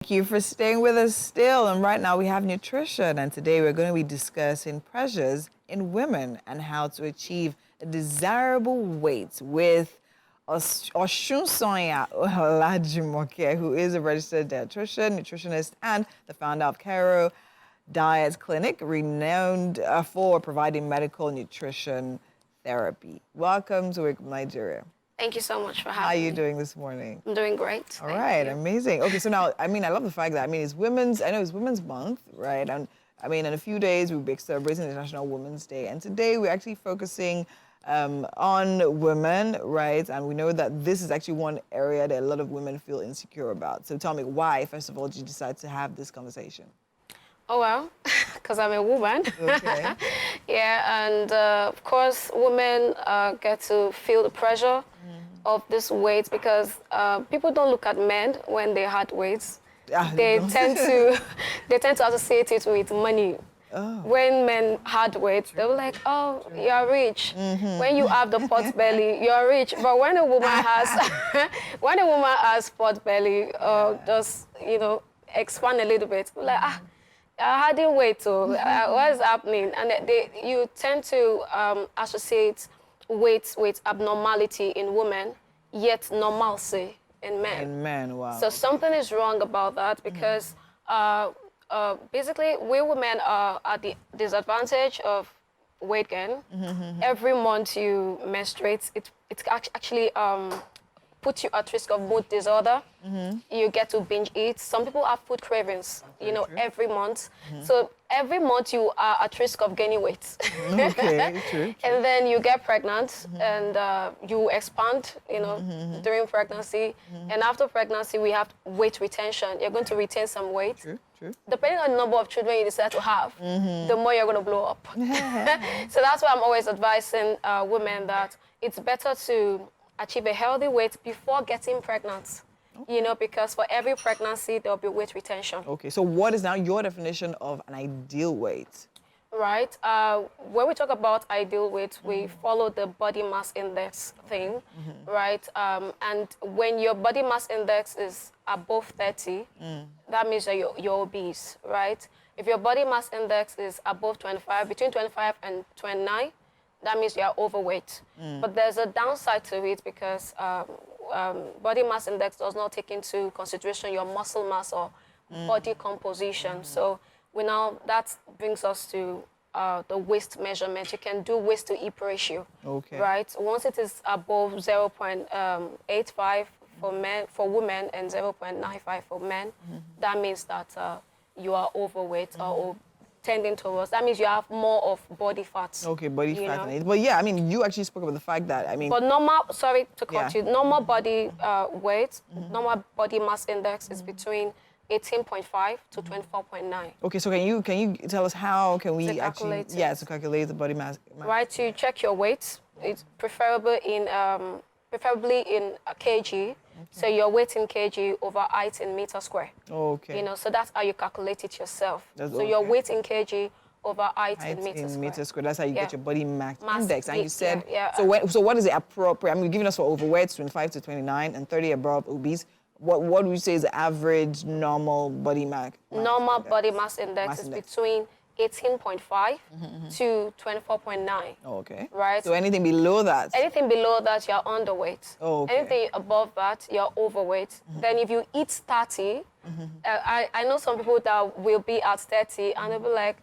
Thank you for staying with us still. And right now we have nutrition. And today we're going to be discussing pressures in women and how to achieve a desirable weight with Oshun Sonia Olajumoke, who is a registered dietitian, nutritionist, and the founder of Cairo Diet Clinic, renowned for providing medical nutrition therapy. Welcome to Wake Up Nigeria. Thank you so much for having me. How are you doing this morning? I'm doing great. All right, amazing. Okay, so now, I love the fact that, it's it's Women's Month, right? And in a few days, we'll be celebrating International Women's Day. And today, we're actually focusing on women, right? And we know that this is actually one area that a lot of women feel insecure about. So tell me why, first of all, did you decide to have this conversation? Oh, well, because I'm a woman. Okay. Yeah, and of course, women get to feel the pressure of this weight because people don't look at men when they had weights. They tend to associate it with money. Oh. When men had weight, they were like, "Oh, you're rich." When you have the pot belly, you're rich. But when a woman has pot belly, just expand a little bit, like I didn't wait. So what is happening? And you tend to associate weight with abnormality in women, yet normalcy in men. In men, wow. So something is wrong about that because basically we women are at the disadvantage of weight gain. Every month you menstruate, it actually puts you at risk of mood disorder. You get to binge eat. Some people have food cravings, every month. So every month you are at risk of gaining weight. Okay, true. And then you get pregnant and you expand, during pregnancy. And after pregnancy, we have weight retention. You're going to retain some weight. True. Depending on the number of children you decide to have, the more you're going to blow up. So that's why I'm always advising women that it's better to achieve a healthy weight before getting pregnant. Okay. Because for every pregnancy, there'll be weight retention. Okay, so what is now your definition of an ideal weight? Right. When we talk about ideal weight, we follow the body mass index thing, right? And when your body mass index is above 30, that means that you're obese, right? If your body mass index is above 25, between 25 and 29, that means you are overweight. But there's a downside to it because body mass index does not take into consideration your muscle mass or body composition. So that brings us to the waist measurement. You can do waist to hip ratio, right? Once it is above 0.85 for women and 0.95 for men, that means that you are overweight or tending towards. That means you have more of body fat. Okay, body fat. But yeah, you actually spoke about the fact that, But normal, sorry to cut you, normal body weight, normal body mass index is between 18.5 to 24.9. Okay, so can you tell us how can we calculate to calculate the body mass? Right, to check your weight, it's preferably in a kg. So your weight in kg over height in meter square. Okay. So that's how you calculate it yourself. Your weight in kg over height in meter square. That's how you get your body mass index. And you said, yeah. So what is the appropriate? You're giving us for overweight, 25 to 29, and 30 above obese. What would you say is the average normal body mass? Normal body mass index is between 18.5 to 24.9. Okay. Right? So anything below that? Anything below that, you're underweight. Okay. Anything above that, you're overweight. Then if you eat 30, I know some people that will be at 30 and they'll be like,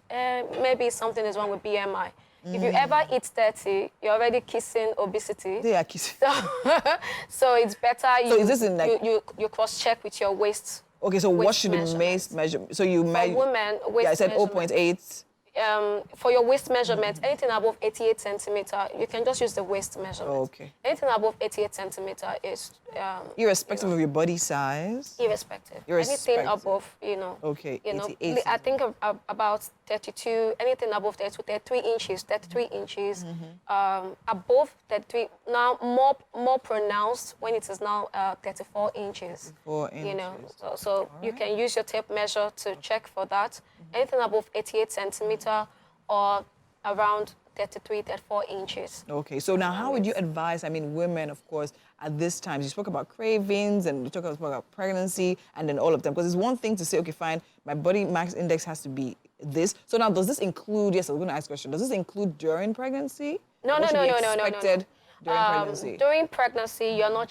maybe something is wrong with BMI. If you ever eat 30, you're already kissing obesity. They are kissing. So it's better you cross-check with your waist. Okay, so what should the waist measure? So you measure... For women, waist I said 0.8. For your waist measurement, anything above 88 centimeter, you can just use the waist measurement. Okay. Anything above 88 centimeter is... irrespective of your body size? Irrespective. Anything above, Okay, 88 I think about 32, anything above 32, 33 inches, 33 inches. Above 33, now more pronounced when it is now 34 inches. 34 inches. So you can use your tape measure to check for that. Anything above 88 centimeter or around 33, 34 inches. Okay, so now how would you advise, I mean, women, of course, at this time, you spoke about cravings and you spoke about pregnancy and then all of them, because it's one thing to say, okay, fine, my body mass index has to be this. So now, does this include, yes, I was going to ask a question, does this include during pregnancy? No, What no, should no, be no, no, no, no, no. expected during pregnancy? During pregnancy, you're not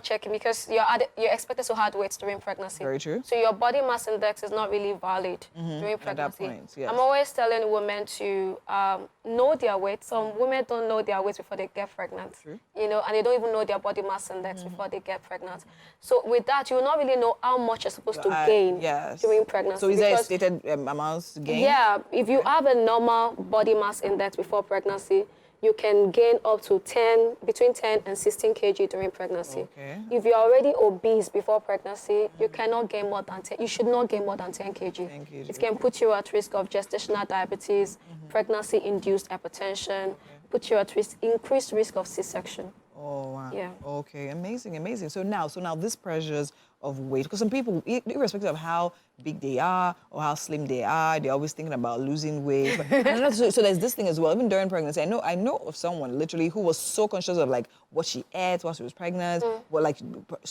checking because you're expected to have weight during pregnancy. Very true. So your body mass index is not really valid during pregnancy. At that point, yes. I'm always telling women to know their weight. Some women don't know their weight before they get pregnant. True. You know, and they don't even know their body mass index before they get pregnant. So with that, you will not really know how much you're supposed to gain during pregnancy. So is there a stated amounts to gain? Yeah, if you have a normal body mass index before pregnancy, you can gain up to between 10 and 16 kg during pregnancy. Okay. If you're already obese before pregnancy, you cannot gain more than 10. You should not gain more than 10 kg. 10 kg. It can put you at risk of gestational diabetes, pregnancy-induced hypertension, put you at risk, increased risk of C-section. Oh, wow. Yeah. Okay, amazing, amazing. So now these pressures of weight, because some people, irrespective of how big they are or how slim they are, they're always thinking about losing weight. But, so there's this thing as well, even during pregnancy. I know of someone literally who was so conscious of like what she ate while she was pregnant, but like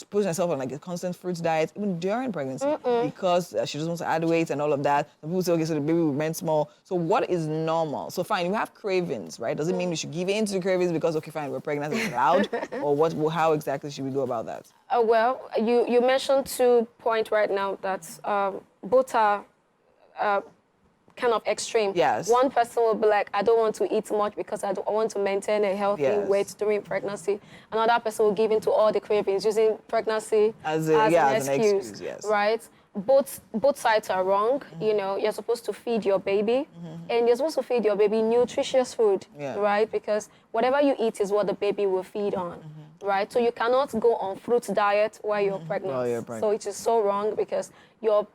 putting herself on like a constant fruits diet, even during pregnancy, because she just wants to add weight and all of that. Some people say, okay, so the baby will remain small. So what is normal? So fine, you have cravings, right? Does it mean we should give in to the cravings because, okay, fine, we're pregnant, it's allowed? Or what? How exactly should we go about that? Well, you mentioned 2 points right now that both are kind of extreme. Yes. One person will be like, I don't want to eat much because I want to maintain a healthy weight during pregnancy. Another person will give in to all the cravings, using pregnancy as an excuse, yes. right? Both sides are wrong. You know, you're supposed to feed your baby, and you're supposed to feed your baby nutritious food, right? Because whatever you eat is what the baby will feed on, right? So you cannot go on fruit diet while you're pregnant. While you're pregnant. So it is so wrong because your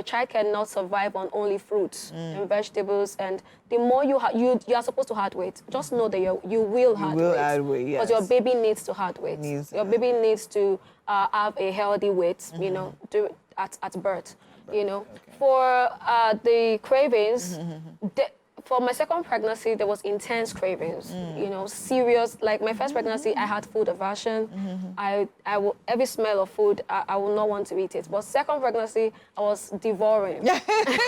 child cannot survive on only fruits and vegetables. And the more you are supposed to add weight. Just know that you will add weight. Yes. Because your baby needs to add weight. Your baby needs to have a healthy weight, you know, at birth, you know. Okay. For the cravings, for my second pregnancy, there was intense cravings, you know, serious. Like my first pregnancy, I had food aversion. I will, every smell of food, I will not want to eat it. But second pregnancy, I was devouring.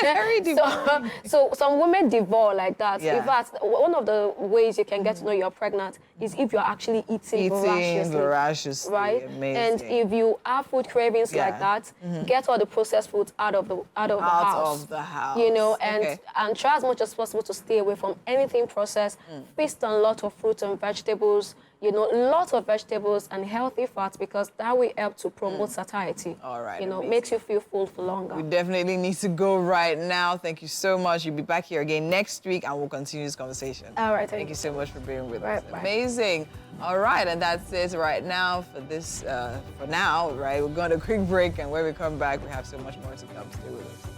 Very devouring. So some women devour like that. Yeah. In fact, one of the ways you can get to know you're pregnant is if you're actually eating voraciously. Right? Amazing. And if you have food cravings like that, get all the processed foods out of the house. You know, and try as much as possible to stay away from anything processed. Feast on a lot of fruits and vegetables, you know, lots of vegetables and healthy fats, because that will help to promote satiety. All right. You know, makes you feel full for longer. We definitely need to go right now. Thank you so much. You'll be back here again next week and we'll continue this conversation. All right. Thank you so much for being with right, us. bye. Amazing. All right, and that's it right now for this, for now, right? We're going to a quick break, and when we come back, we have so much more to come. Stay with us.